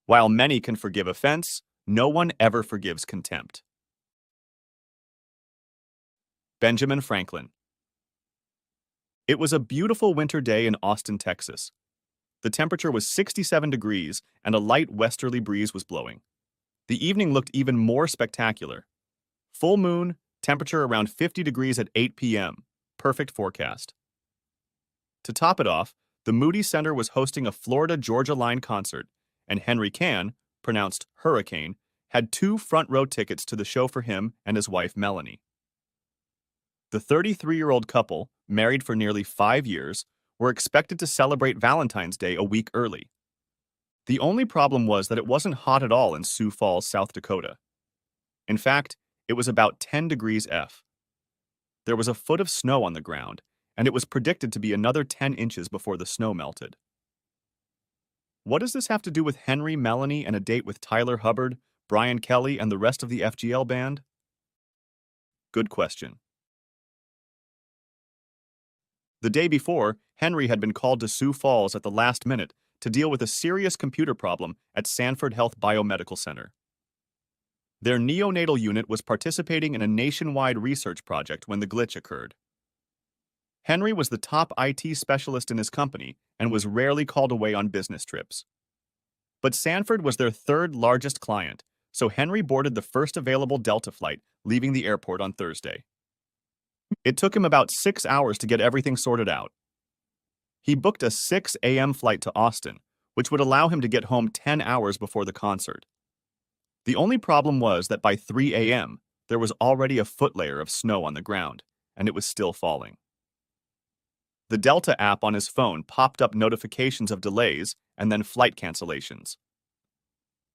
While many can forgive offense, no one ever forgives contempt. Benjamin Franklin. It was a beautiful winter day in Austin, Texas. The temperature was 67 degrees and a light westerly breeze was blowing. The evening looked even more spectacular. Full moon, temperature around 50 degrees at 8 p.m. Perfect forecast. To top it off, the Moody Center was hosting a Florida-Georgia line concert, and Henry Can, pronounced Hurricane, had 2 front-row tickets to the show for him and his wife Melanie. The 33-year-old couple, married for nearly 5 years, were expected to celebrate Valentine's Day a week early. The only problem was that it wasn't hot at all in Sioux Falls, South Dakota. In fact, it was about 10 degrees F. There was a foot of snow on the ground, and it was predicted to be another 10 inches before the snow melted. What does this have to do with Henry, Melanie, and a date with Tyler Hubbard, Brian Kelly, and the rest of the FGL band? Good question. The day before, Henry had been called to Sioux Falls at the last minute to deal with a serious computer problem at Sanford Health Biomedical Center. Their neonatal unit was participating in a nationwide research project when the glitch occurred. Henry was the top IT specialist in his company and was rarely called away on business trips. But Sanford was their 3rd largest client, so Henry boarded the first available Delta flight, leaving the airport on Thursday. It took him about 6 hours to get everything sorted out. He booked a 6 a.m. flight to Austin, which would allow him to get home 10 hours before the concert. The only problem was that by 3 a.m., there was already a foot layer of snow on the ground, and it was still falling. The Delta app on his phone popped up notifications of delays and then flight cancellations.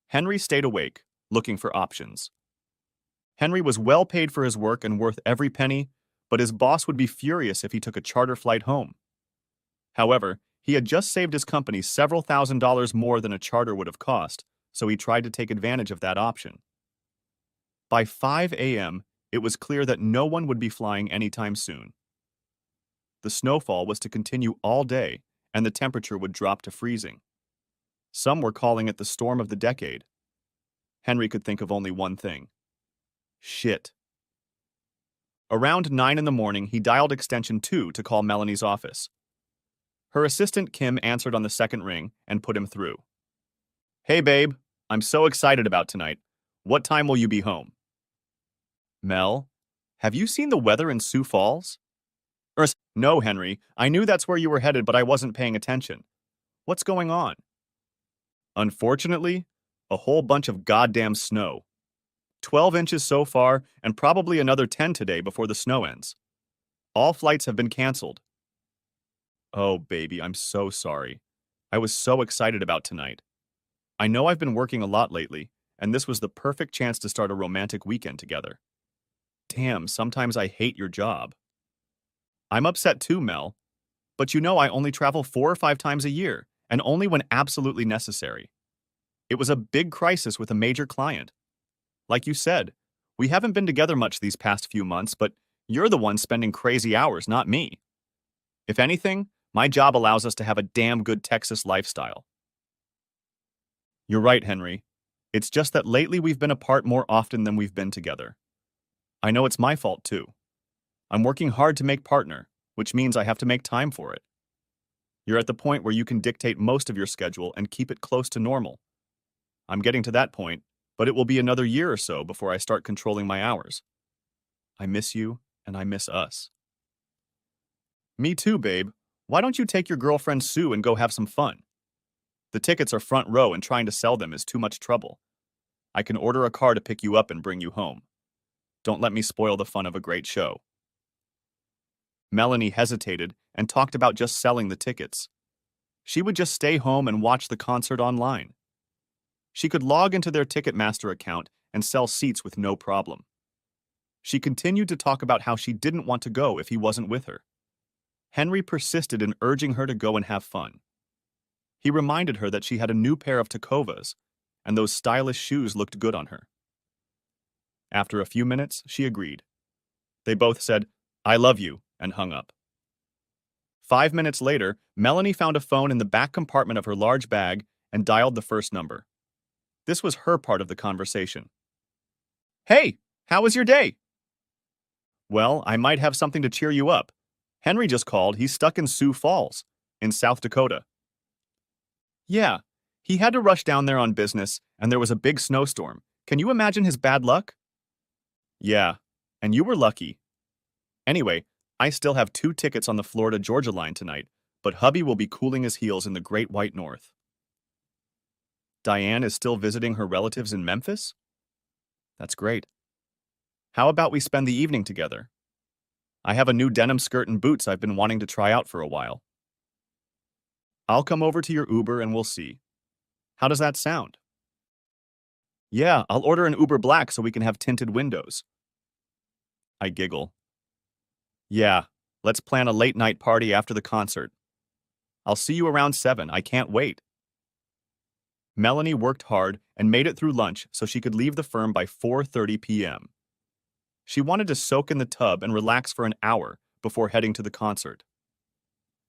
Henry stayed awake, looking for options. Henry was well paid for his work and worth every penny, but his boss would be furious if he took a charter flight home. However, he had just saved his company several $1,000s more than a charter would have cost, so he tried to take advantage of that option. By 5 a.m., it was clear that no one would be flying anytime soon. The snowfall was to continue all day, and the temperature would drop to freezing. Some were calling it the storm of the decade. Henry could think of only one thing. Shit. Around 9 in the morning, he dialed extension 2 to call Melanie's office. Her assistant Kim answered on the second ring and put him through. Hey babe, I'm so excited about tonight. What time will you be home? Mel, have you seen the weather in Sioux Falls? No, Henry, I knew that's where you were headed, but I wasn't paying attention. What's going on? Unfortunately, a whole bunch of goddamn snow. 12 inches so far, and probably another 10 today before the snow ends. All flights have been canceled. Oh, baby, I'm so sorry. I was so excited about tonight. I know I've been working a lot lately, and this was the perfect chance to start a romantic weekend together. Damn, sometimes I hate your job. I'm upset too, Mel. But you know I only travel 4 or 5 times a year, and only when absolutely necessary. It was a big crisis with a major client. Like you said, we haven't been together much these past few months, but you're the one spending crazy hours, not me. If anything, my job allows us to have a damn good Texas lifestyle. You're right, Henry. It's just that lately we've been apart more often than we've been together. I know it's my fault too. I'm working hard to make partner, which means I have to make time for it. You're at the point where you can dictate most of your schedule and keep it close to normal. I'm getting to that point, but it will be another year or so before I start controlling my hours. I miss you, and I miss us. Me too, babe. Why don't you take your girlfriend Sue and go have some fun? The tickets are front row and trying to sell them is too much trouble. I can order a car to pick you up and bring you home. Don't let me spoil the fun of a great show. Melanie hesitated and talked about just selling the tickets. She would just stay home and watch the concert online. She could log into their Ticketmaster account and sell seats with no problem. She continued to talk about how she didn't want to go if he wasn't with her. Henry persisted in urging her to go and have fun. He reminded her that she had a new pair of Tacovas, and those stylish shoes looked good on her. After a few minutes, she agreed. They both said, "I love you," and hung up. 5 minutes later, Melanie found a phone in the back compartment of her large bag and dialed the first number. This was her part of the conversation. Hey, how was your day? Well, I might have something to cheer you up. Henry just called. He's stuck in Sioux Falls, in South Dakota. Yeah, he had to rush down there on business, and there was a big snowstorm. Can you imagine his bad luck? Yeah, and you were lucky. Anyway, I still have 2 tickets on the Florida-Georgia line tonight, but hubby will be cooling his heels in the Great White North. Diane is still visiting her relatives in Memphis? That's great. How about we spend the evening together? I have a new denim skirt and boots I've been wanting to try out for a while. I'll come over to your Uber and we'll see. How does that sound? Yeah, I'll order an Uber Black so we can have tinted windows. I giggle. Yeah, let's plan a late-night party after the concert. I'll see you around 7. I can't wait. Melanie worked hard and made it through lunch so she could leave the firm by 4:30 p.m. She wanted to soak in the tub and relax for an hour before heading to the concert.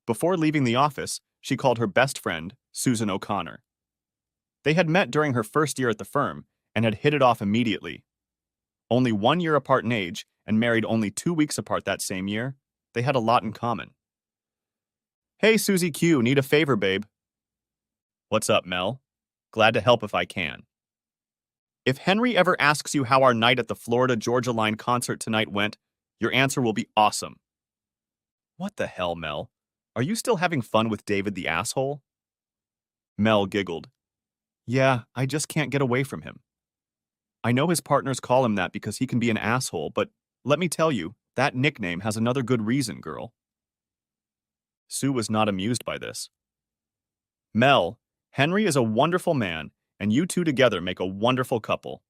Before leaving the office, she called her best friend, Susan O'Connor. They had met during her first year at the firm and had hit it off immediately. Only 1 year apart in age and married only 2 weeks apart that same year, they had a lot in common. Hey, Susie Q, need a favor, babe. What's up, Mel? Glad to help if I can. If Henry ever asks you how our night at the Florida-Georgia line concert tonight went, your answer will be awesome. What the hell, Mel? Are you still having fun with David the asshole? Mel giggled. Yeah, I just can't get away from him. I know his partners call him that because he can be an asshole, but let me tell you, that nickname has another good reason, girl. Sue was not amused by this. Mel, Henry is a wonderful man, and you two together make a wonderful couple.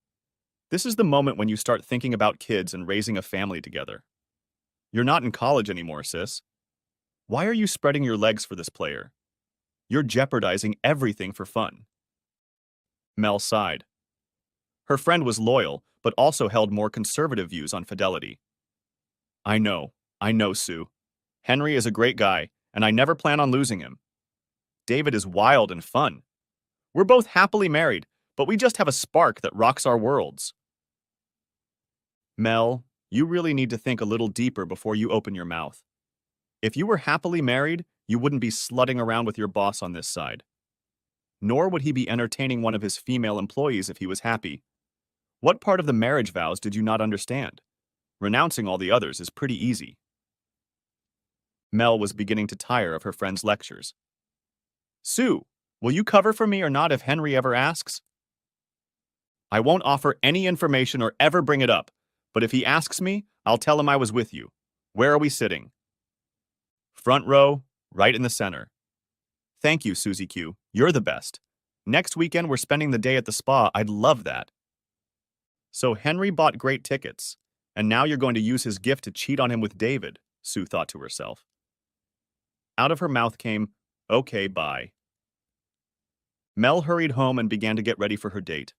This is the moment when you start thinking about kids and raising a family together. You're not in college anymore, sis. Why are you spreading your legs for this player? You're jeopardizing everything for fun. Mel sighed. Her friend was loyal, but also held more conservative views on fidelity. I know, Sue. Henry is a great guy, and I never plan on losing him. David is wild and fun. We're both happily married, but we just have a spark that rocks our worlds. Mel, you really need to think a little deeper before you open your mouth. If you were happily married, you wouldn't be slutting around with your boss on this side. Nor would he be entertaining one of his female employees if he was happy. What part of the marriage vows did you not understand? Renouncing all the others is pretty easy. Mel was beginning to tire of her friend's lectures. Sue, will you cover for me or not if Henry ever asks? I won't offer any information or ever bring it up, but if he asks me, I'll tell him I was with you. Where are we sitting? Front row, right in the center. Thank you, Susie Q. You're the best. Next weekend we're spending the day at the spa. I'd love that. So Henry bought great tickets, and now you're going to use his gift to cheat on him with David, Sue thought to herself. Out of her mouth came, okay, bye. Mel hurried home and began to get ready for her date.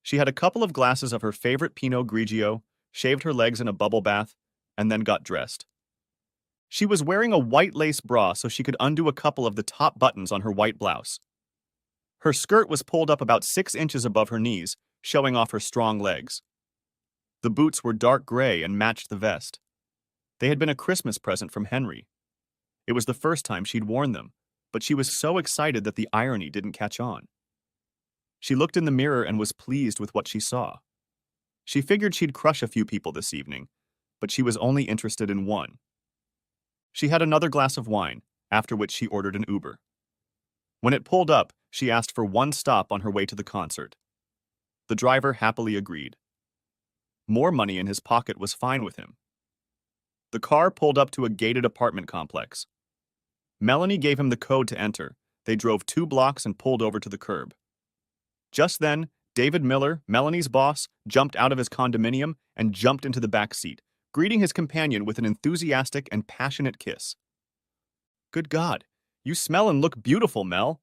She had a couple of glasses of her favorite Pinot Grigio, shaved her legs in a bubble bath, and then got dressed. She was wearing a white lace bra so she could undo a couple of the top buttons on her white blouse. Her skirt was pulled up about 6 inches above her knees, showing off her strong legs. The boots were dark gray and matched the vest. They had been a Christmas present from Henry. It was the first time she'd worn them, but she was so excited that the irony didn't catch on. She looked in the mirror and was pleased with what she saw. She figured she'd crush a few people this evening, but she was only interested in one. She had another glass of wine, after which she ordered an Uber. When it pulled up, she asked for one stop on her way to the concert. The driver happily agreed. More money in his pocket was fine with him. The car pulled up to a gated apartment complex. Melanie gave him the code to enter. They drove 2 blocks and pulled over to the curb. Just then, David Miller, Melanie's boss, jumped out of his condominium and jumped into the back seat, greeting his companion with an enthusiastic and passionate kiss. Good God, you smell and look beautiful, Mel.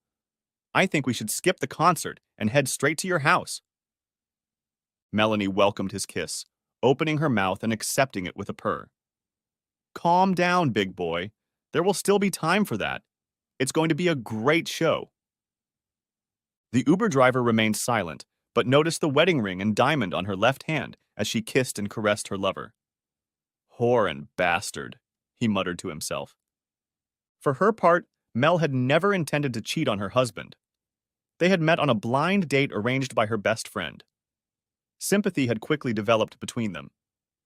I think we should skip the concert and head straight to your house. Melanie welcomed his kiss, opening her mouth and accepting it with a purr. Calm down, big boy. There will still be time for that. It's going to be a great show. The Uber driver remained silent, but noticed the wedding ring and diamond on her left hand as she kissed and caressed her lover. Whore and bastard, he muttered to himself. For her part, Mel had never intended to cheat on her husband. They had met on a blind date arranged by her best friend. Sympathy had quickly developed between them.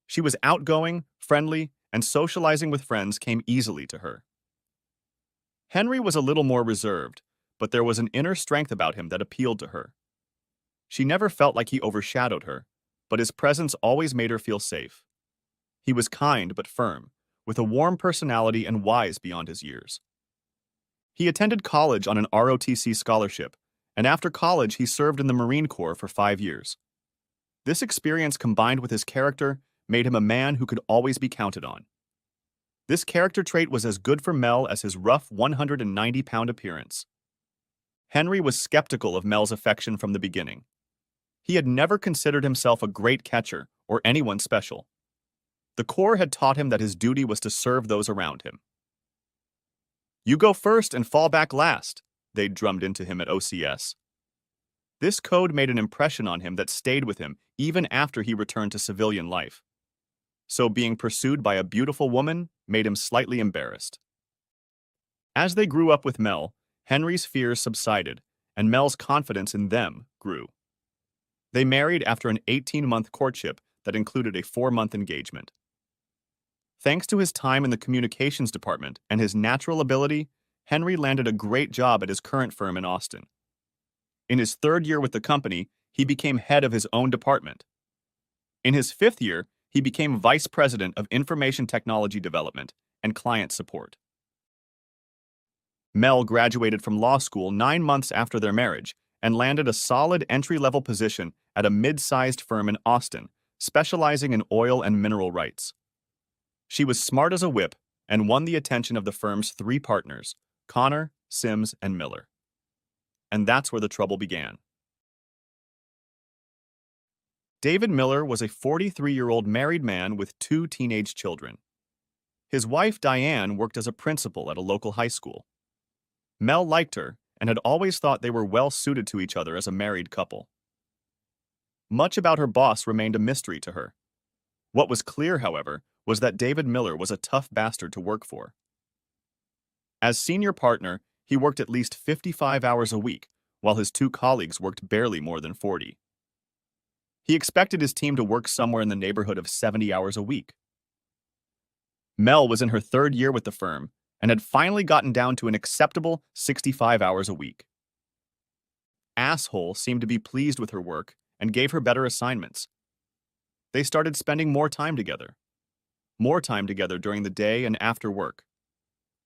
She was outgoing, friendly, and socializing with friends came easily to her. Henry was a little more reserved, but there was an inner strength about him that appealed to her. She never felt like he overshadowed her, but his presence always made her feel safe. He was kind but firm, with a warm personality and wise beyond his years. He attended college on an ROTC scholarship, and after college he served in the Marine Corps for 5 years. This experience combined with his character made him a man who could always be counted on. This character trait was as good for Mel as his rough 190-pound appearance. Henry was skeptical of Mel's affection from the beginning. He had never considered himself a great catcher or anyone special. The Corps had taught him that his duty was to serve those around him. "You go first and fall back last," they drummed into him at OCS. This code made an impression on him that stayed with him even after he returned to civilian life. So being pursued by a beautiful woman made him slightly embarrassed. As they grew up with Mel, Henry's fears subsided, and Mel's confidence in them grew. They married after an 18-month courtship that included a 4-month engagement. Thanks to his time in the communications department and his natural ability, Henry landed a great job at his current firm in Austin. In his 3rd year with the company, he became head of his own department. In his 5th year, he became vice president of information technology development and client support. Mel graduated from law school 9 months after their marriage and landed a solid entry-level position at a mid-sized firm in Austin, specializing in oil and mineral rights. She was smart as a whip and won the attention of the firm's 3 partners, Connor, Sims, and Miller. And that's where the trouble began. David Miller was a 43-year-old married man with 2 teenage children. His wife, Diane, worked as a principal at a local high school. Mel liked her and had always thought they were well suited to each other as a married couple. Much about her boss remained a mystery to her. What was clear, however, was that David Miller was a tough bastard to work for. As senior partner, he worked at least 55 hours a week, while his 2 colleagues worked barely more than 40. He expected his team to work somewhere in the neighborhood of 70 hours a week. Mel was in her 3rd year with the firm and had finally gotten down to an acceptable 65 hours a week. Asshole seemed to be pleased with her work and gave her better assignments. They started spending more time together during the day and after work,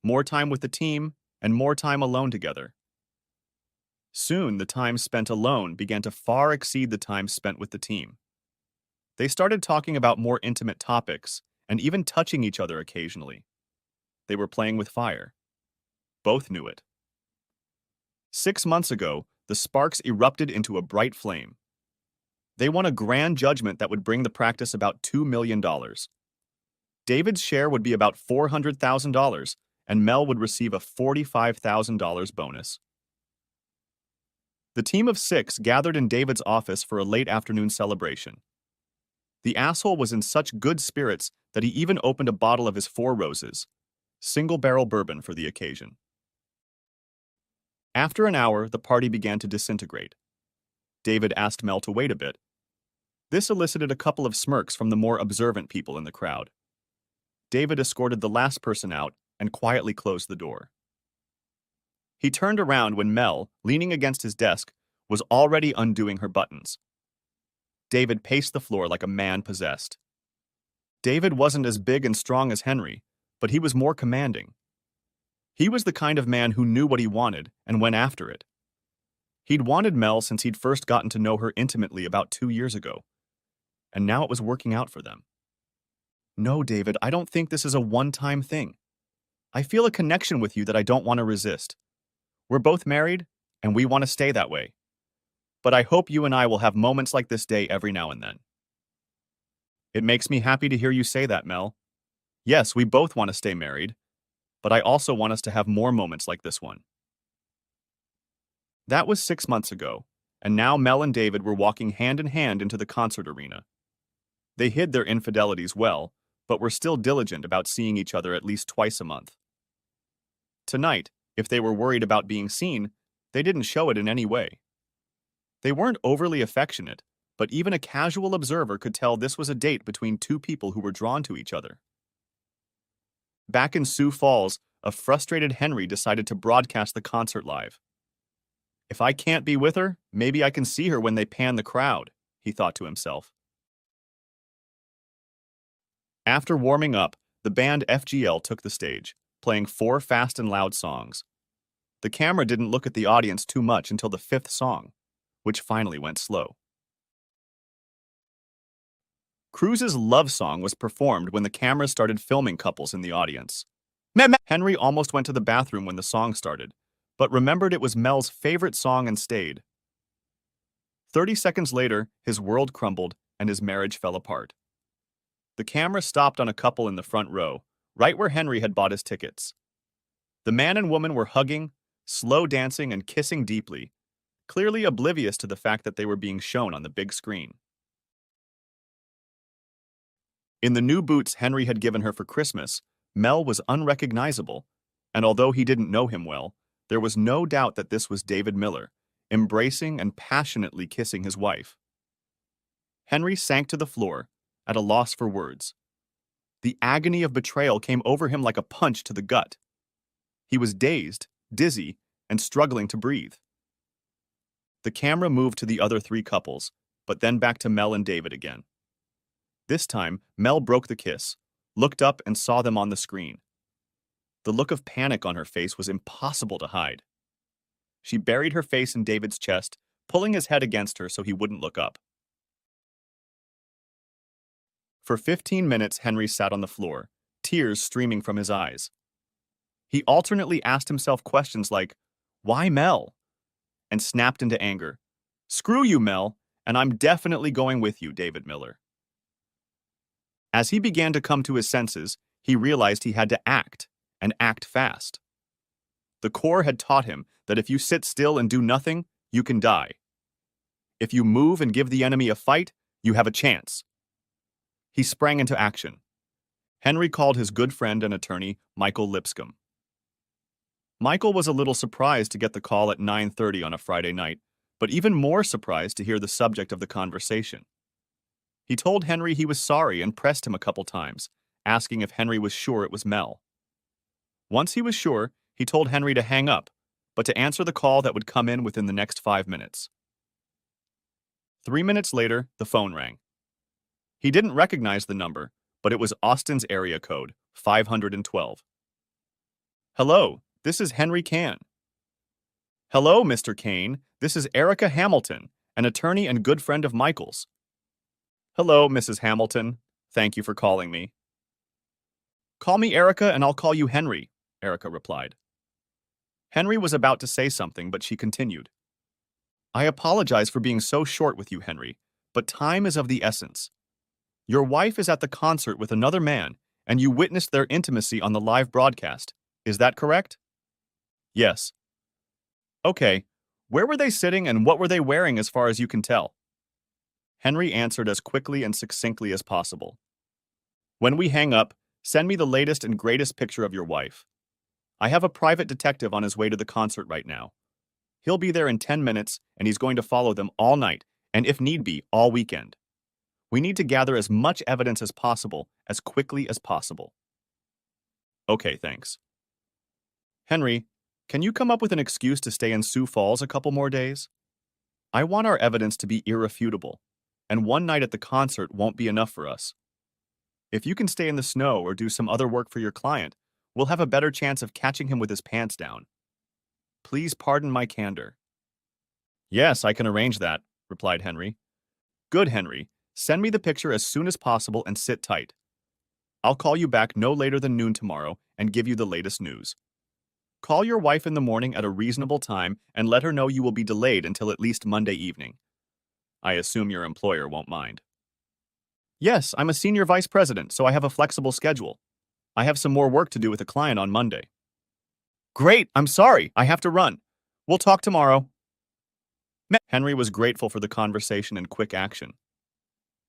more time with the team, and more time alone together. Soon, the time spent alone began to far exceed the time spent with the team. They started talking about more intimate topics and even touching each other occasionally. They were playing with fire. Both knew it. 6 months ago, the sparks erupted into a bright flame. They won a grand judgment that would bring the practice about $2 million. David's share would be about $400,000, and Mel would receive a $45,000 bonus. The team of 6 gathered in David's office for a late afternoon celebration. The asshole was in such good spirits that he even opened a bottle of his 4 Roses, single-barrel bourbon for the occasion. After an hour, the party began to disintegrate. David asked Mel to wait a bit. This elicited a couple of smirks from the more observant people in the crowd. David escorted the last person out and quietly closed the door. He turned around when Mel, leaning against his desk, was already undoing her buttons. David paced the floor like a man possessed. David wasn't as big and strong as Henry, but he was more commanding. He was the kind of man who knew what he wanted and went after it. He'd wanted Mel since he'd first gotten to know her intimately about 2 years ago, and now it was working out for them. "No, David, I don't think this is a one-time thing. I feel a connection with you that I don't want to resist. We're both married, and we want to stay that way. But I hope you and I will have moments like this day every now and then." "It makes me happy to hear you say that, Mel. Yes, we both want to stay married, but I also want us to have more moments like this one." That was 6 months ago, and now Mel and David were walking hand in hand into the concert arena. They hid their infidelities well, but were still diligent about seeing each other at least twice a month. Tonight, if they were worried about being seen, they didn't show it in any way. They weren't overly affectionate, but even a casual observer could tell this was a date between two people who were drawn to each other. Back in Sioux Falls, a frustrated Henry decided to broadcast the concert live. If I can't be with her, maybe I can see her when they pan the crowd, he thought to himself. After warming up, the band FGL took the stage, playing 4 fast and loud songs. The camera didn't look at the audience too much until the 5th song, which finally went slow. Cruz's love song was performed when the cameras started filming couples in the audience. Henry almost went to the bathroom when the song started, but remembered it was Mel's favorite song and stayed. 30 seconds later, his world crumbled and his marriage fell apart. The camera stopped on a couple in the front row, right where Henry had bought his tickets. The man and woman were hugging, slow dancing, and kissing deeply, clearly oblivious to the fact that they were being shown on the big screen. In the new boots Henry had given her for Christmas, Mel was unrecognizable, and although he didn't know him well, there was no doubt that this was David Miller, embracing and passionately kissing his wife. Henry sank to the floor, at a loss for words. The agony of betrayal came over him like a punch to the gut. He was dazed, dizzy, and struggling to breathe. The camera moved to the other 3 couples, but then back to Mel and David again. This time, Mel broke the kiss, looked up and saw them on the screen. The look of panic on her face was impossible to hide. She buried her face in David's chest, pulling his head against her so he wouldn't look up. For 15 minutes, Henry sat on the floor, tears streaming from his eyes. He alternately asked himself questions like, "Why Mel?" and snapped into anger. "Screw you, Mel, and I'm definitely going with you, David Miller." As he began to come to his senses, he realized he had to act, and act fast. The Corps had taught him that if you sit still and do nothing, you can die. If you move and give the enemy a fight, you have a chance. He sprang into action. Henry called his good friend and attorney, Michael Lipscomb. Michael was a little surprised to get the call at 9:30 on a Friday night, but even more surprised to hear the subject of the conversation. He told Henry he was sorry and pressed him a couple times, asking if Henry was sure it was Mel. Once he was sure, he told Henry to hang up, but to answer the call that would come in within the next 5 minutes. 3 minutes later, the phone rang. He didn't recognize the number, but it was Austin's area code, 512. "Hello, this is Henry Kahn." "Hello, Mr. Kane. This is Erica Hamilton, an attorney and good friend of Michael's." "Hello, Mrs. Hamilton. Thank you for calling me." "Call me Erica and I'll call you Henry," Erica replied. Henry was about to say something, but she continued. "I apologize for being so short with you, Henry, but time is of the essence. Your wife is at the concert with another man, and you witnessed their intimacy on the live broadcast. Is that correct?" "Yes." "Okay. Where were they sitting and what were they wearing as far as you can tell?" Henry answered as quickly and succinctly as possible. "When we hang up, send me the latest and greatest picture of your wife. I have a private detective on his way to the concert right now. He'll be there in 10 minutes, and he's going to follow them all night, and if need be, all weekend. We need to gather as much evidence as possible, as quickly as possible." "Okay, thanks." "Henry, can you come up with an excuse to stay in Sioux Falls a couple more days? I want our evidence to be irrefutable, and one night at the concert won't be enough for us. If you can stay in the snow or do some other work for your client, we'll have a better chance of catching him with his pants down. Please pardon my candor." "Yes, I can arrange that," replied Henry. "Good, Henry. Send me the picture as soon as possible and sit tight. I'll call you back no later than noon tomorrow and give you the latest news. Call your wife in the morning at a reasonable time and let her know you will be delayed until at least Monday evening. I assume your employer won't mind." "Yes, I'm a senior vice president, so I have a flexible schedule. I have some more work to do with a client on Monday." "Great, I'm sorry, I have to run. We'll talk tomorrow." Henry was grateful for the conversation and quick action.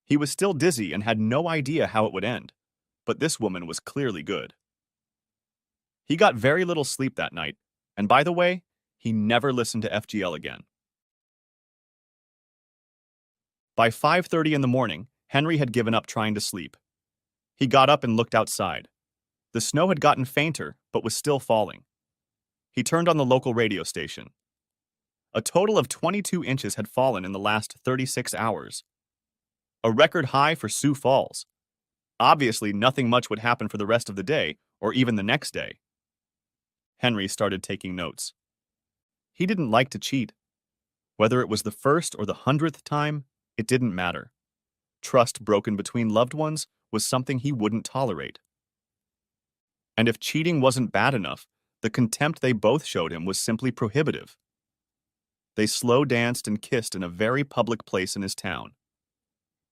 He was still dizzy and had no idea how it would end, but this woman was clearly good. He got very little sleep that night, and by the way, he never listened to FGL again. By 5:30 in the morning, Henry had given up trying to sleep. He got up and looked outside. The snow had gotten fainter, but was still falling. He turned on the local radio station. A total of 22 inches had fallen in the last 36 hours. A record high for Sioux Falls. Obviously, nothing much would happen for the rest of the day, or even the next day. Henry started taking notes. He didn't like to cheat. Whether it was the first or the 100th time, it didn't matter. Trust broken between loved ones was something he wouldn't tolerate. And if cheating wasn't bad enough, the contempt they both showed him was simply prohibitive. They slow danced and kissed in a very public place in his town.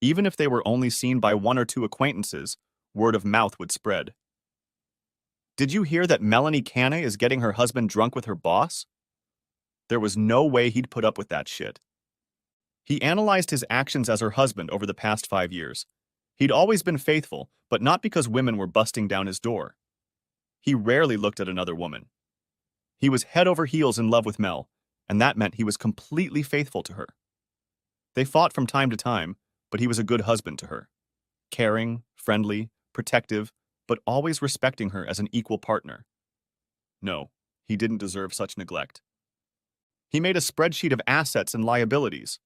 Even if they were only seen by one or two acquaintances, word of mouth would spread. Did you hear that Melanie Canna is getting her husband drunk with her boss? There was no way he'd put up with that shit. He analyzed his actions as her husband over the past 5 years. He'd always been faithful, but not because women were busting down his door. He rarely looked at another woman. He was head over heels in love with Mel, and that meant he was completely faithful to her. They fought from time to time, but he was a good husband to her. Caring, friendly, protective, but always respecting her as an equal partner. No, he didn't deserve such neglect. He made a spreadsheet of assets and liabilities.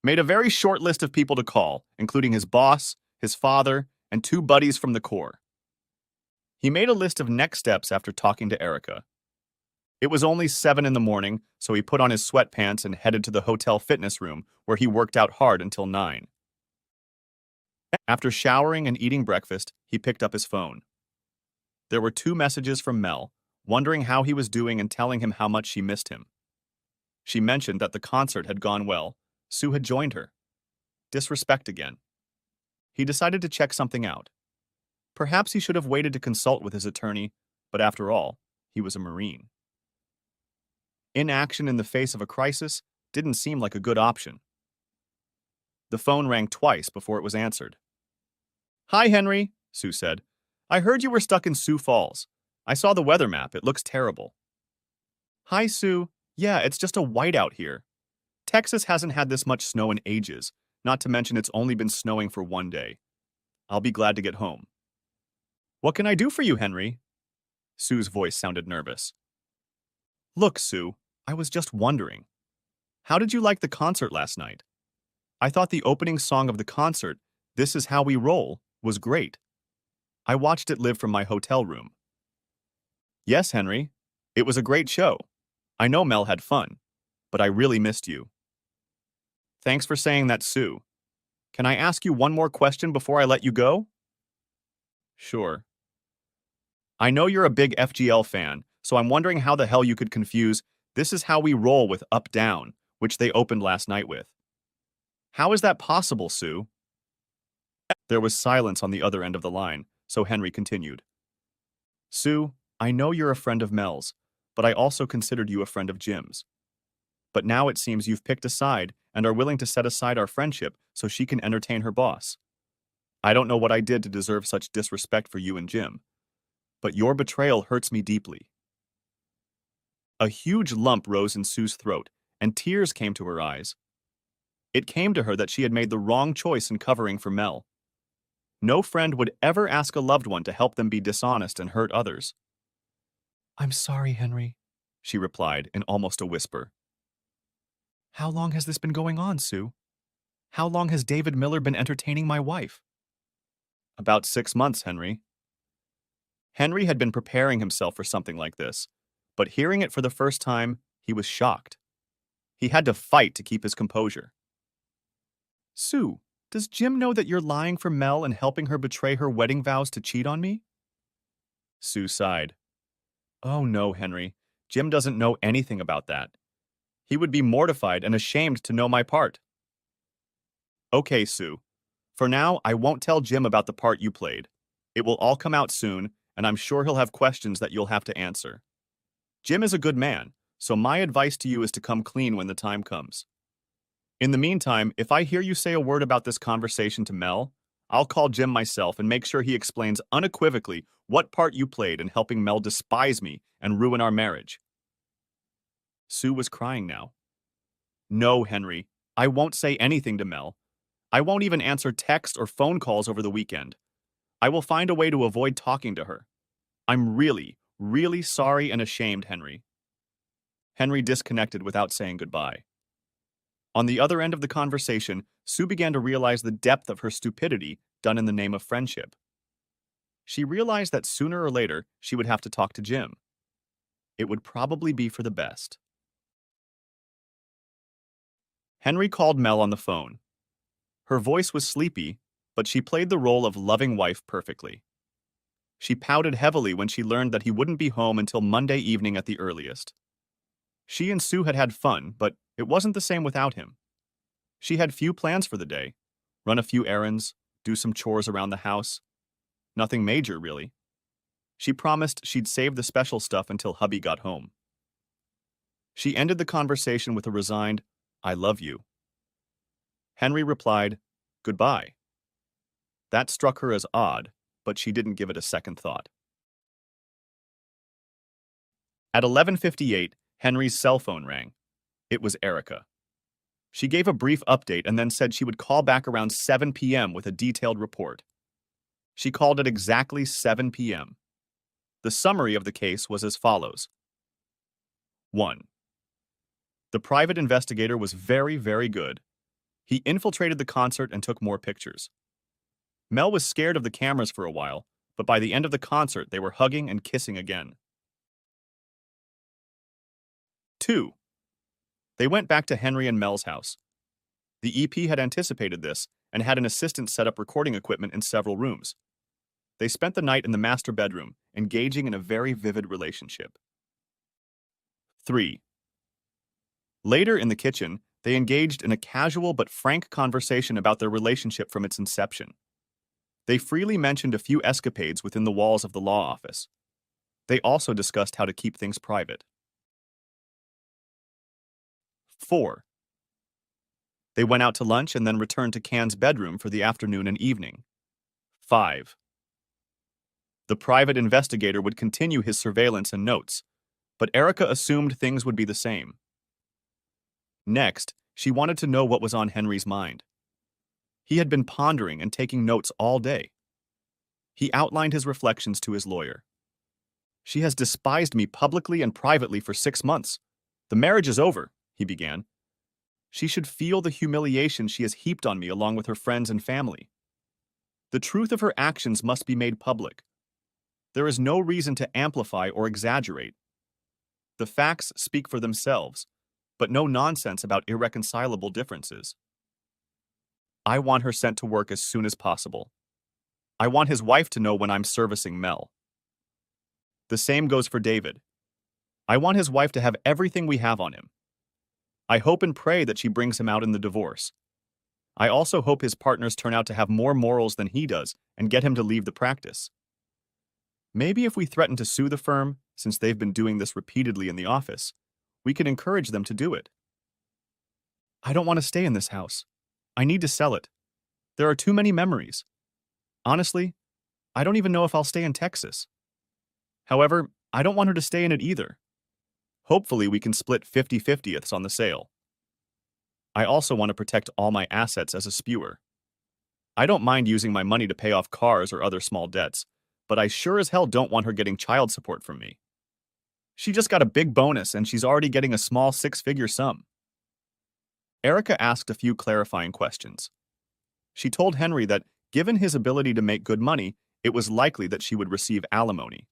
Made a very short list of people to call, including his boss, his father, and 2 buddies from the Corps. He made a list of next steps after talking to Erica. It was only 7 in the morning, so he put on his sweatpants and headed to the hotel fitness room, where he worked out hard until 9. After showering and eating breakfast, he picked up his phone. There were 2 messages from Mel, wondering how he was doing and telling him how much she missed him. She mentioned that the concert had gone well. Sue had joined her. Disrespect again. He decided to check something out. Perhaps he should have waited to consult with his attorney, but after all, he was a Marine. Inaction in the face of a crisis didn't seem like a good option. The phone rang twice before it was answered. "Hi, Henry," Sue said. "I heard you were stuck in Sioux Falls. I saw the weather map. It looks terrible." "Hi, Sue. Yeah, it's just a whiteout here. Texas hasn't had this much snow in ages, not to mention it's only been snowing for 1 day. I'll be glad to get home." "What can I do for you, Henry?" Sue's voice sounded nervous. "Look, Sue, I was just wondering. How did you like the concert last night? I thought the opening song of the concert, 'This Is How We Roll,' was great. I watched it live from my hotel room." "Yes, Henry. It was a great show. I know Mel had fun, but I really missed you." "Thanks for saying that, Sue. Can I ask you one more question before I let you go?" "Sure." "I know you're a big FGL fan, so I'm wondering how the hell you could confuse 'This Is How We Roll' with 'Up Down,' which they opened last night with. How is that possible, Sue?" There was silence on the other end of the line, so Henry continued. "Sue, I know you're a friend of Mel's, but I also considered you a friend of Jim's. But now it seems you've picked a side and are willing to set aside our friendship so she can entertain her boss. I don't know what I did to deserve such disrespect for you and Jim, but your betrayal hurts me deeply." A huge lump rose in Sue's throat, and tears came to her eyes. It came to her that she had made the wrong choice in covering for Mel. No friend would ever ask a loved one to help them be dishonest and hurt others. "I'm sorry, Henry," she replied in almost a whisper. "How long has this been going on, Sue? How long has David Miller been entertaining my wife?" "About 6 months, Henry." Henry had been preparing himself for something like this, but hearing it for the first time, he was shocked. He had to fight to keep his composure. "Sue, does Jim know that you're lying for Mel and helping her betray her wedding vows to cheat on me?" Sue sighed. "Oh no, Henry. Jim doesn't know anything about that. He would be mortified and ashamed to know my part." "Okay, Sue. For now, I won't tell Jim about the part you played. It will all come out soon, and I'm sure he'll have questions that you'll have to answer. Jim is a good man, so my advice to you is to come clean when the time comes. In the meantime, if I hear you say a word about this conversation to Mel, I'll call Jim myself and make sure he explains unequivocally what part you played in helping Mel despise me and ruin our marriage. Sue was crying now. No, Henry, I won't say anything to Mel. I won't even answer text or phone calls over the weekend. I will find a way to avoid talking to her. I'm really, really sorry and ashamed, Henry. Henry disconnected without saying goodbye. On the other end of the conversation, Sue began to realize the depth of her stupidity done in the name of friendship. She realized that sooner or later she would have to talk to Jim. It would probably be for the best. Henry called Mel on the phone. Her voice was sleepy, but she played the role of loving wife perfectly. She pouted heavily when she learned that he wouldn't be home until Monday evening at the earliest. She and Sue had had fun, but it wasn't the same without him. She had few plans for the day. Run a few errands, do some chores around the house. Nothing major, really. She promised she'd save the special stuff until hubby got home. She ended the conversation with a resigned, "I love you." Henry replied, "Goodbye." That struck her as odd, but she didn't give it a second thought. At 11:58, Henry's cell phone rang. It was Erica. She gave a brief update and then said she would call back around 7 p.m. with a detailed report. She called at exactly 7 p.m. The summary of the case was as follows. 1. The private investigator was very, very good. He infiltrated the concert and took more pictures. Mel was scared of the cameras for a while, but by the end of the concert they were hugging and kissing again. 2. They went back to Henry and Mel's house. The EP had anticipated this and had an assistant set up recording equipment in several rooms. They spent the night in the master bedroom, engaging in a very vivid relationship. 3. Later in the kitchen, they engaged in a casual but frank conversation about their relationship from its inception. They freely mentioned a few escapades within the walls of the law office. They also discussed how to keep things private. 4. They went out to lunch and then returned to Can's bedroom for the afternoon and evening. 5. The private investigator would continue his surveillance and notes, but Erica assumed things would be the same. Next, she wanted to know what was on Henry's mind. He had been pondering and taking notes all day. He outlined his reflections to his lawyer. "She has despised me publicly and privately for 6 months. The marriage is over," he began. "She should feel the humiliation she has heaped on me along with her friends and family. The truth of her actions must be made public. There is no reason to amplify or exaggerate. The facts speak for themselves, but no nonsense about irreconcilable differences. I want her sent to work as soon as possible. I want his wife to know when I'm servicing Mel. The same goes for David. I want his wife to have everything we have on him. I hope and pray that she brings him out in the divorce. I also hope his partners turn out to have more morals than he does and get him to leave the practice. Maybe if we threaten to sue the firm, since they've been doing this repeatedly in the office, we can encourage them to do it. I don't want to stay in this house. I need to sell it. There are too many memories. Honestly, I don't even know if I'll stay in Texas. However, I don't want her to stay in it either. Hopefully we can split 50/50ths on the sale. I also want to protect all my assets as a spewer. I don't mind using my money to pay off cars or other small debts, but I sure as hell don't want her getting child support from me. She just got a big bonus and she's already getting a small 6-figure sum." Erica asked a few clarifying questions. She told Henry that, given his ability to make good money, it was likely that she would receive alimony.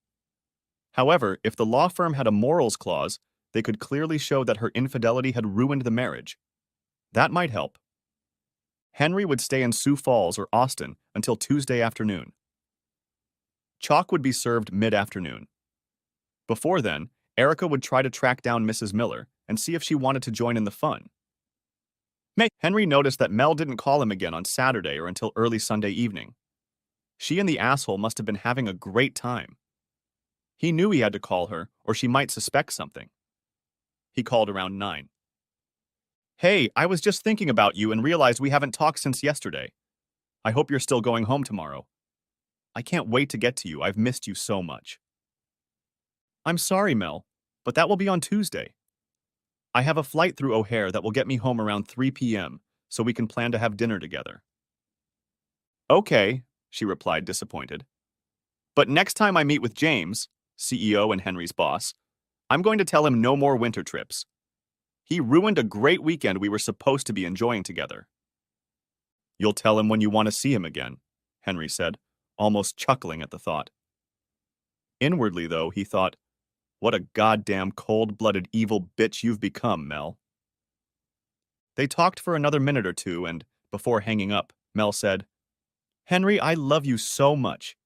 However, if the law firm had a morals clause, they could clearly show that her infidelity had ruined the marriage. That might help. Henry would stay in Sioux Falls or Austin until Tuesday afternoon. Chalk would be served mid-afternoon. Before then, Erica would try to track down Mrs. Miller and see if she wanted to join in the fun. Henry noticed that Mel didn't call him again on Saturday or until early Sunday evening. She and the asshole must have been having a great time. He knew he had to call her, or she might suspect something. He called around 9. Hey, I was just thinking about you and realized we haven't talked since yesterday. I hope you're still going home tomorrow. I can't wait to get to you. I've missed you so much. I'm sorry, Mel, but that will be on Tuesday. I have a flight through O'Hare that will get me home around 3 p.m., so we can plan to have dinner together. Okay, she replied, disappointed. But next time I meet with James, CEO and Henry's boss, I'm going to tell him no more winter trips. He ruined a great weekend we were supposed to be enjoying together. You'll tell him when you want to see him again, Henry said, almost chuckling at the thought. Inwardly, though, he thought, what a goddamn cold-blooded evil bitch you've become, Mel. They talked for another minute or two, and, before hanging up, Mel said, Henry, I love you so much.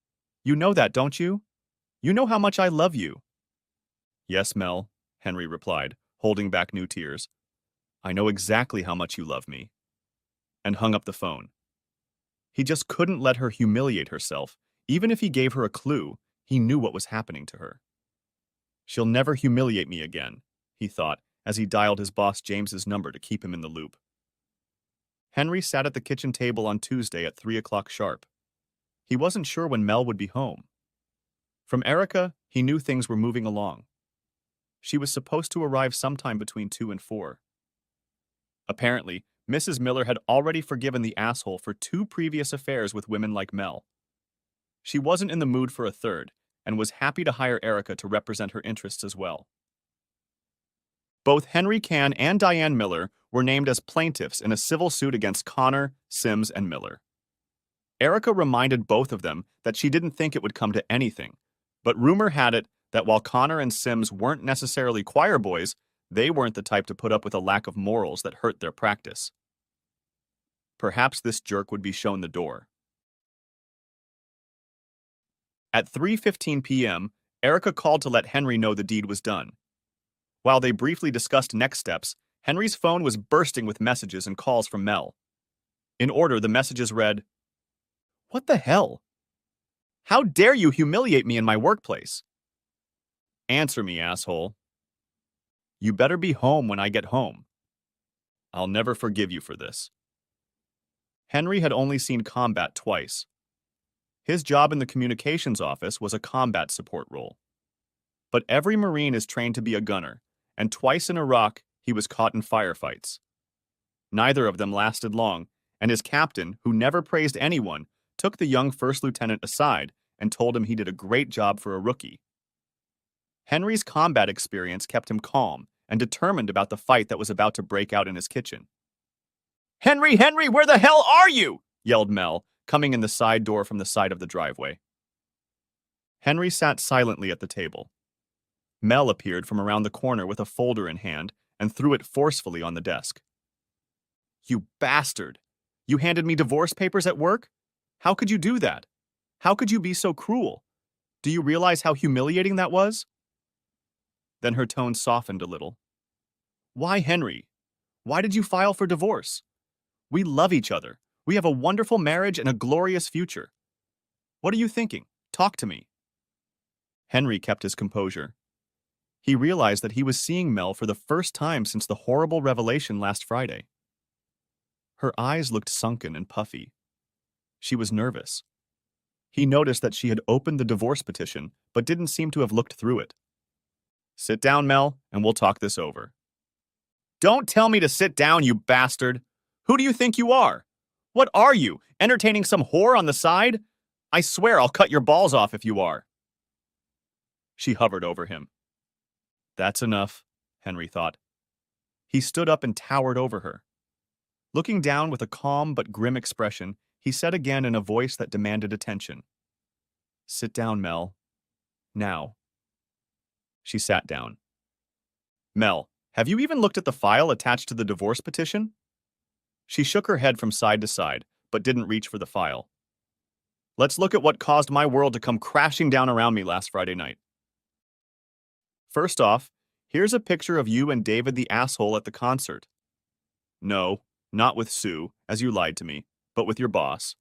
You know that, don't you? You know how much I love you. Yes, Mel, Henry replied, holding back new tears. I know exactly how much you love me. And hung up the phone. He just couldn't let her humiliate herself. Even if he gave her a clue, he knew what was happening to her. She'll never humiliate me again, he thought, as he dialed his boss James's number to keep him in the loop. Henry sat at the kitchen table on Tuesday at 3 o'clock sharp. He wasn't sure when Mel would be home. From Erica, he knew things were moving along. She was supposed to arrive sometime between 2 and 4. Apparently, Mrs. Miller had already forgiven the asshole for 2 previous affairs with women like Mel. She wasn't in the mood for a third, and was happy to hire Erica to represent her interests as well. Both Henry Cann and Diane Miller were named as plaintiffs in a civil suit against Connor, Sims, and Miller. Erica reminded both of them that she didn't think it would come to anything, but rumor had it that while Connor and Sims weren't necessarily choir boys, they weren't the type to put up with a lack of morals that hurt their practice. Perhaps this jerk would be shown the door. At 3:15 p.m., Erica called to let Henry know the deed was done. While they briefly discussed next steps, Henry's phone was bursting with messages and calls from Mel. In order, the messages read, What the hell? How dare you humiliate me in my workplace? Answer me, asshole. You better be home when I get home. I'll never forgive you for this. Henry had only seen combat twice. His job in the communications office was a combat support role. But every Marine is trained to be a gunner, and twice in Iraq he was caught in firefights. Neither of them lasted long, and his captain, who never praised anyone, took the young first lieutenant aside and told him he did a great job for a rookie. Henry's combat experience kept him calm and determined about the fight that was about to break out in his kitchen. Henry, Henry, where the hell are you? Yelled Mel, coming in the side door from the side of the driveway. Henry sat silently at the table. Mel appeared from around the corner with a folder in hand and threw it forcefully on the desk. You bastard! You handed me divorce papers at work? How could you do that? How could you be so cruel? Do you realize how humiliating that was? Then her tone softened a little. Why, Henry? Why did you file for divorce? We love each other. We have a wonderful marriage and a glorious future. What are you thinking? Talk to me. Henry kept his composure. He realized that he was seeing Mel for the first time since the horrible revelation last Friday. Her eyes looked sunken and puffy. She was nervous. He noticed that she had opened the divorce petition, but didn't seem to have looked through it. Sit down, Mel, and we'll talk this over. Don't tell me to sit down, you bastard! Who do you think you are? What are you, entertaining some whore on the side? I swear I'll cut your balls off if you are. She hovered over him. That's enough, Henry thought. He stood up and towered over her. Looking down with a calm but grim expression, he said again in a voice that demanded attention. Sit down, Mel. Now. She sat down. Mel, have you even looked at the file attached to the divorce petition? She shook her head from side to side, but didn't reach for the file. Let's look at what caused my world to come crashing down around me last Friday night. First off, here's a picture of you and David the asshole at the concert. No, not with Sue, as you lied to me, but with your boss.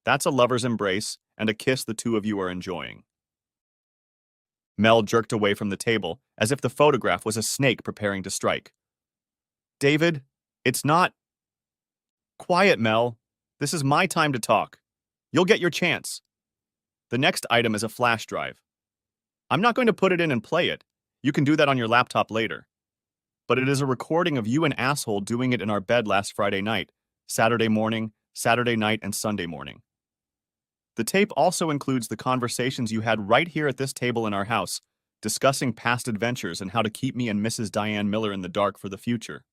That's a lover's embrace and a kiss the two of you are enjoying. Mel jerked away from the table, as if the photograph was a snake preparing to strike. David, it's not. Quiet, Mel. This is my time to talk. You'll get your chance. The next item is a flash drive. I'm not going to put it in and play it. You can do that on your laptop later. But it is a recording of you and asshole doing it in our bed last Friday night, Saturday morning, Saturday night, and Sunday morning. The tape also includes the conversations you had right here at this table in our house, discussing past adventures and how to keep me and Mrs. Diane Miller in the dark for the future.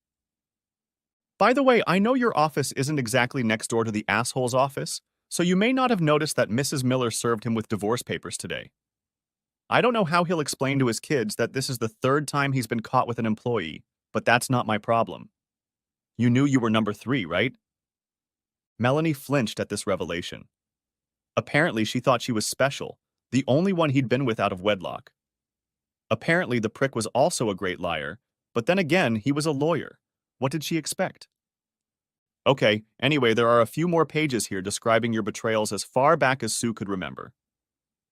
By the way, I know your office isn't exactly next door to the asshole's office, so you may not have noticed that Mrs. Miller served him with divorce papers today. I don't know how he'll explain to his kids that this is the third time he's been caught with an employee, but that's not my problem. You knew you were number 3, right? Melanie flinched at this revelation. Apparently, she thought she was special, the only one he'd been with out of wedlock. Apparently, the prick was also a great liar, but then again, he was a lawyer. What did she expect? Okay, anyway, there are a few more pages here describing your betrayals as far back as Sue could remember.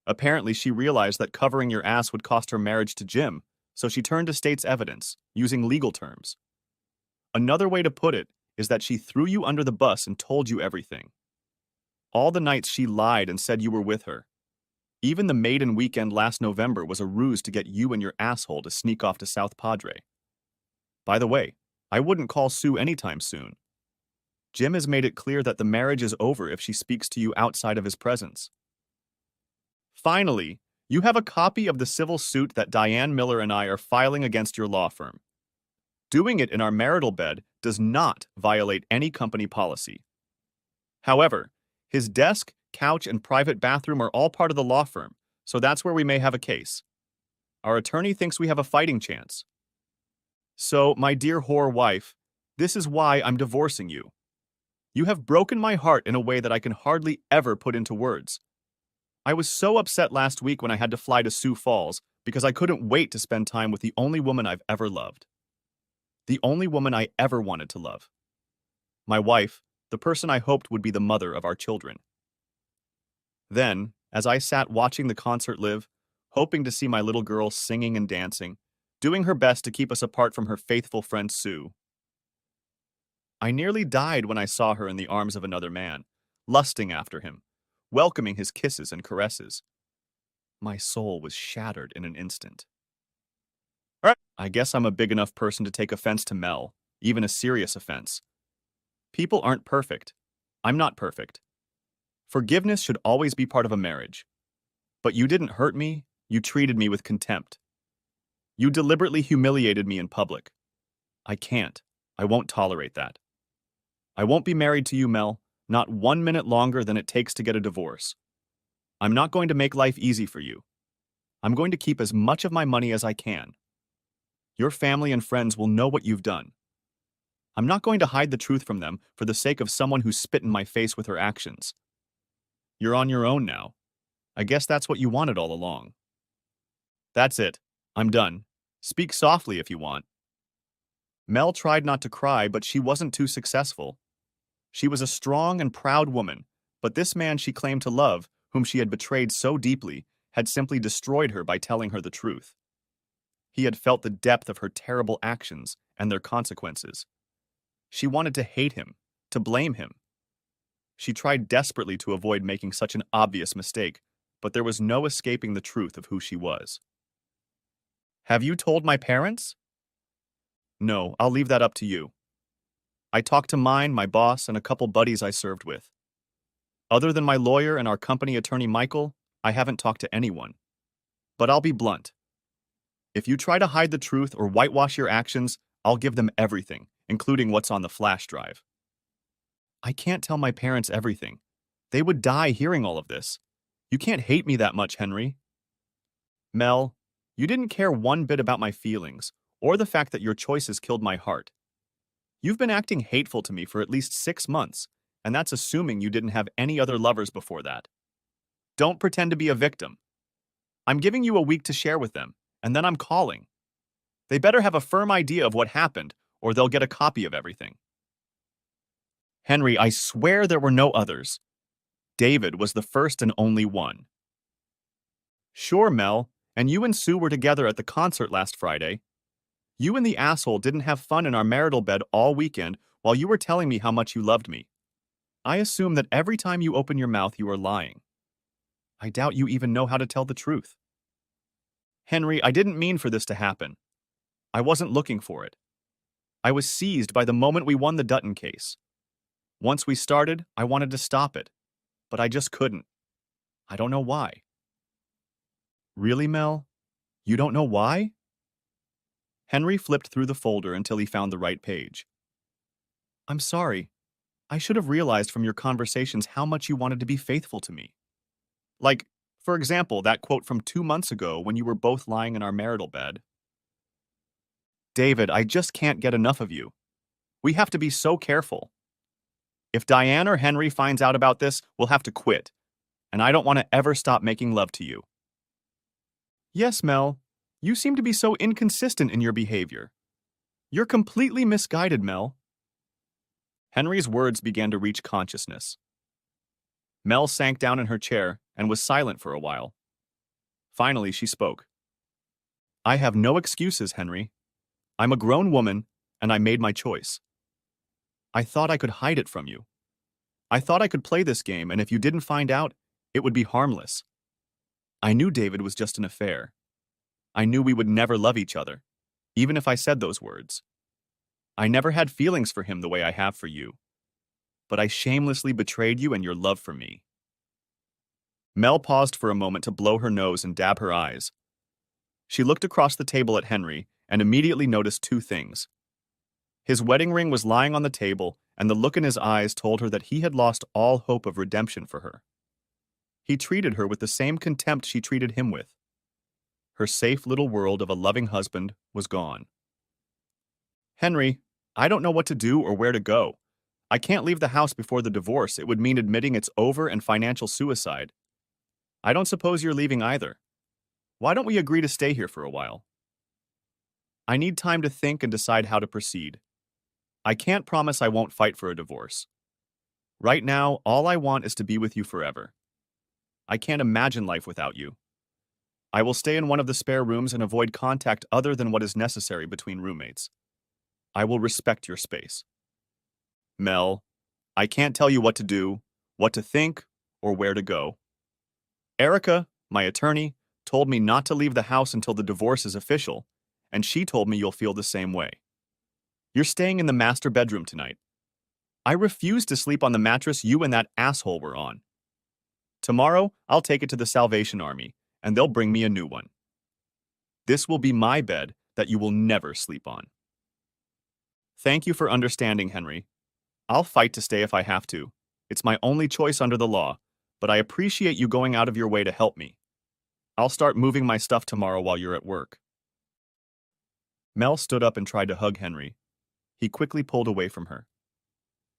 Apparently, she realized that covering your ass would cost her marriage to Jim, so she turned to state's evidence, using legal terms. Another way to put it is that she threw you under the bus and told you everything. All the nights she lied and said you were with her. Even the maiden weekend last November was a ruse to get you and your asshole to sneak off to South Padre. By the way, I wouldn't call Sue anytime soon. Jim has made it clear that the marriage is over if she speaks to you outside of his presence. Finally, you have a copy of the civil suit that Diane Miller and I are filing against your law firm. Doing it in our marital bed does not violate any company policy. However, his desk, couch, and private bathroom are all part of the law firm, so that's where we may have a case. Our attorney thinks we have a fighting chance. So, my dear whore wife, this is why I'm divorcing you. You have broken my heart in a way that I can hardly ever put into words. I was so upset last week when I had to fly to Sioux Falls because I couldn't wait to spend time with the only woman I've ever loved. The only woman I ever wanted to love. My wife, the person I hoped would be the mother of our children. Then, as I sat watching the concert live, hoping to see my little girl singing and dancing, doing her best to keep us apart from her faithful friend Sue, I nearly died when I saw her in the arms of another man, lusting after him, welcoming his kisses and caresses. My soul was shattered in an instant. All right, I guess I'm a big enough person to take offense to Mel, even a serious offense. People aren't perfect. I'm not perfect. Forgiveness should always be part of a marriage. But you didn't hurt me, you treated me with contempt. You deliberately humiliated me in public. I can't. I won't tolerate that. I won't be married to you, Mel, not 1 minute longer than it takes to get a divorce. I'm not going to make life easy for you. I'm going to keep as much of my money as I can. Your family and friends will know what you've done. I'm not going to hide the truth from them for the sake of someone who spit in my face with her actions. You're on your own now. I guess that's what you wanted all along. That's it. I'm done. Speak softly if you want. Mel tried not to cry, but she wasn't too successful. She was a strong and proud woman, but this man she claimed to love, whom she had betrayed so deeply, had simply destroyed her by telling her the truth. He had felt the depth of her terrible actions and their consequences. She wanted to hate him, to blame him. She tried desperately to avoid making such an obvious mistake, but there was no escaping the truth of who she was. Have you told my parents? No, I'll leave that up to you. I talked to mine, my boss, and a couple buddies I served with. Other than my lawyer and our company attorney Michael, I haven't talked to anyone. But I'll be blunt. If you try to hide the truth or whitewash your actions, I'll give them everything, including what's on the flash drive. I can't tell my parents everything. They would die hearing all of this. You can't hate me that much, Henry. Mel, you didn't care one bit about my feelings, or the fact that your choices killed my heart. You've been acting hateful to me for at least 6 months, and that's assuming you didn't have any other lovers before that. Don't pretend to be a victim. I'm giving you a week to share with them, and then I'm calling. They better have a firm idea of what happened, or they'll get a copy of everything. Henry, I swear there were no others. David was the first and only one. Sure, Mel, And you and Sue were together at the concert last Friday. You and the asshole didn't have fun in our marital bed all weekend while you were telling me how much you loved me. I assume that every time you open your mouth you are lying. I doubt you even know how to tell the truth. Henry, I didn't mean for this to happen. I wasn't looking for it. I was seized by the moment we won the Dutton case. Once we started, I wanted to stop it, but I just couldn't. I don't know why. Really, Mel? You don't know why? Henry flipped through the folder until he found the right page. I'm sorry. I should have realized from your conversations how much you wanted to be faithful to me. Like, for example, that quote from 2 months ago when you were both lying in our marital bed. David, I just can't get enough of you. We have to be so careful. If Diane or Henry finds out about this, we'll have to quit. And I don't want to ever stop making love to you. Yes, Mel. You seem to be so inconsistent in your behavior. You're completely misguided, Mel. Henry's words began to reach consciousness. Mel sank down in her chair and was silent for a while. Finally, she spoke. I have no excuses, Henry. I'm a grown woman, and I made my choice. I thought I could hide it from you. I thought I could play this game, and if you didn't find out, it would be harmless. I knew David was just an affair. I knew we would never love each other, even if I said those words. I never had feelings for him the way I have for you. But I shamelessly betrayed you and your love for me. Mel paused for a moment to blow her nose and dab her eyes. She looked across the table at Henry and immediately noticed two things. His wedding ring was lying on the table, and the look in his eyes told her that he had lost all hope of redemption for her. He treated her with the same contempt she treated him with. Her safe little world of a loving husband was gone. Henry, I don't know what to do or where to go. I can't leave the house before the divorce. It would mean admitting it's over and financial suicide. I don't suppose you're leaving either. Why don't we agree to stay here for a while? I need time to think and decide how to proceed. I can't promise I won't fight for a divorce. Right now, all I want is to be with you forever. I can't imagine life without you. I will stay in one of the spare rooms and avoid contact other than what is necessary between roommates. I will respect your space. Mel, I can't tell you what to do, what to think, or where to go. Erica, my attorney, told me not to leave the house until the divorce is official, and she told me you'll feel the same way. You're staying in the master bedroom tonight. I refuse to sleep on the mattress you and that asshole were on. Tomorrow, I'll take it to the Salvation Army, and they'll bring me a new one. This will be my bed that you will never sleep on. Thank you for understanding, Henry. I'll fight to stay if I have to. It's my only choice under the law, but I appreciate you going out of your way to help me. I'll start moving my stuff tomorrow while you're at work. Mel stood up and tried to hug Henry. He quickly pulled away from her.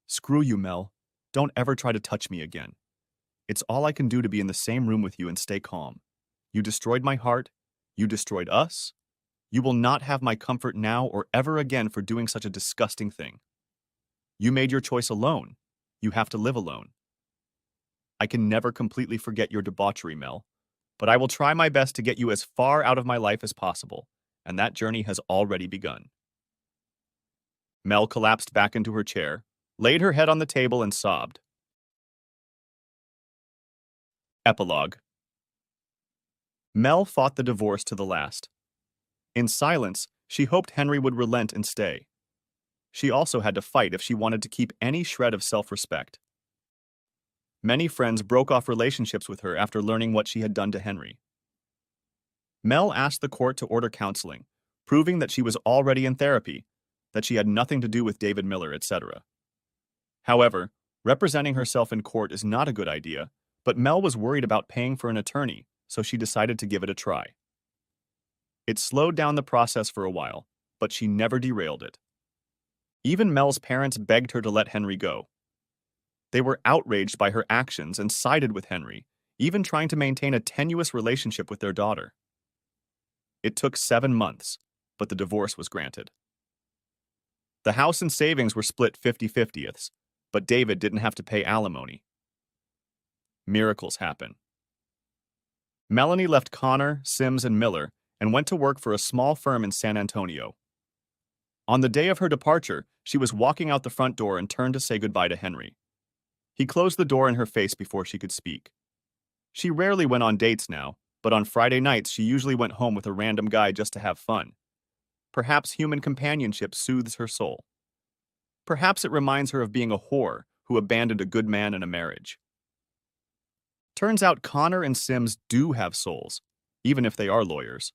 Screw you, Mel. Don't ever try to touch me again. It's all I can do to be in the same room with you and stay calm. You destroyed my heart. You destroyed us. You will not have my comfort now or ever again for doing such a disgusting thing. You made your choice alone. You have to live alone. I can never completely forget your debauchery, Mel, but I will try my best to get you as far out of my life as possible, and that journey has already begun. Mel collapsed back into her chair, laid her head on the table, and sobbed. Epilogue. Mel fought the divorce to the last. In silence, she hoped Henry would relent and stay. She also had to fight if she wanted to keep any shred of self-respect. Many friends broke off relationships with her after learning what she had done to Henry. Mel asked the court to order counseling, proving that she was already in therapy, that she had nothing to do with David Miller, etc. However, representing herself in court is not a good idea, but Mel was worried about paying for an attorney, so she decided to give it a try. It slowed down the process for a while, but she never derailed it. Even Mel's parents begged her to let Henry go. They were outraged by her actions and sided with Henry, even trying to maintain a tenuous relationship with their daughter. It took 7 months, but the divorce was granted. The house and savings were split 50-50ths, but David didn't have to pay alimony. Miracles happen. Melanie left Connor, Sims, and Miller and went to work for a small firm in San Antonio. On the day of her departure, she was walking out the front door and turned to say goodbye to Henry. He closed the door in her face before she could speak. She rarely went on dates now, but on Friday nights she usually went home with a random guy just to have fun. Perhaps human companionship soothes her soul. Perhaps it reminds her of being a whore who abandoned a good man in a marriage. Turns out Connor and Sims do have souls, even if they are lawyers.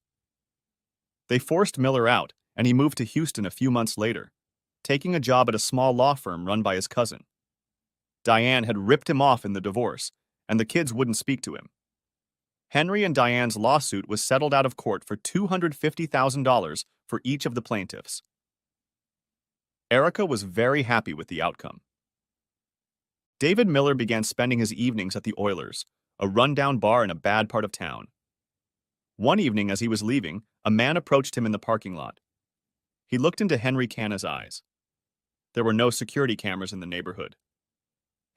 They forced Miller out, and he moved to Houston a few months later, taking a job at a small law firm run by his cousin. Diane had ripped him off in the divorce, and the kids wouldn't speak to him. Henry and Diane's lawsuit was settled out of court for $250,000 for each of the plaintiffs. Erica was very happy with the outcome. David Miller began spending his evenings at the Oilers, a rundown bar in a bad part of town. One evening as he was leaving, a man approached him in the parking lot. He looked into Henry Canna's eyes. There were no security cameras in the neighborhood.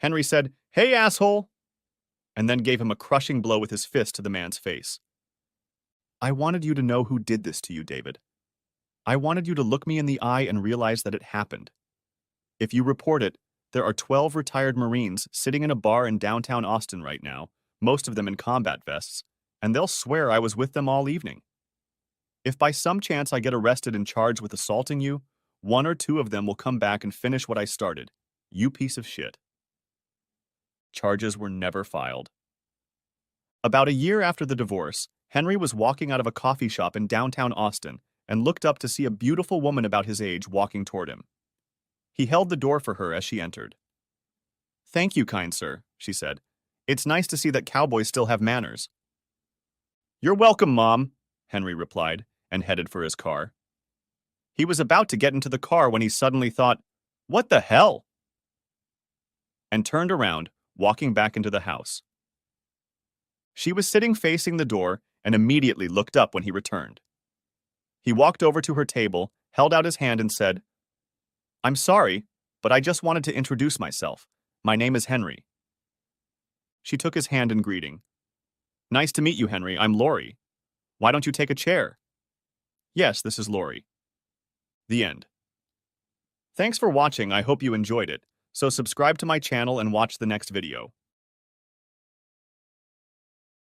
Henry said, "Hey, asshole!" and then gave him a crushing blow with his fist to the man's face. "I wanted you to know who did this to you, David. I wanted you to look me in the eye and realize that it happened. If you report it, there are 12 retired Marines sitting in a bar in downtown Austin right now, most of them in combat vests, and they'll swear I was with them all evening. If by some chance I get arrested and charged with assaulting you, one or two of them will come back and finish what I started. You piece of shit." Charges were never filed. About a year after the divorce, Henry was walking out of a coffee shop in downtown Austin and looked up to see a beautiful woman about his age walking toward him. He held the door for her as she entered. "Thank you, kind sir," she said. "It's nice to see that cowboys still have manners." "You're welcome, Mom," Henry replied, and headed for his car. He was about to get into the car when he suddenly thought, "What the hell?" and turned around, walking back into the house. She was sitting facing the door and immediately looked up when he returned. He walked over to her table, held out his hand and said, "I'm sorry, but I just wanted to introduce myself. My name is Henry." She took his hand in greeting. "Nice to meet you, Henry. I'm Lori. Why don't you take a chair?" "Yes, this is Lori." The end. Thanks for watching. I hope you enjoyed it. So subscribe to my channel and watch the next video.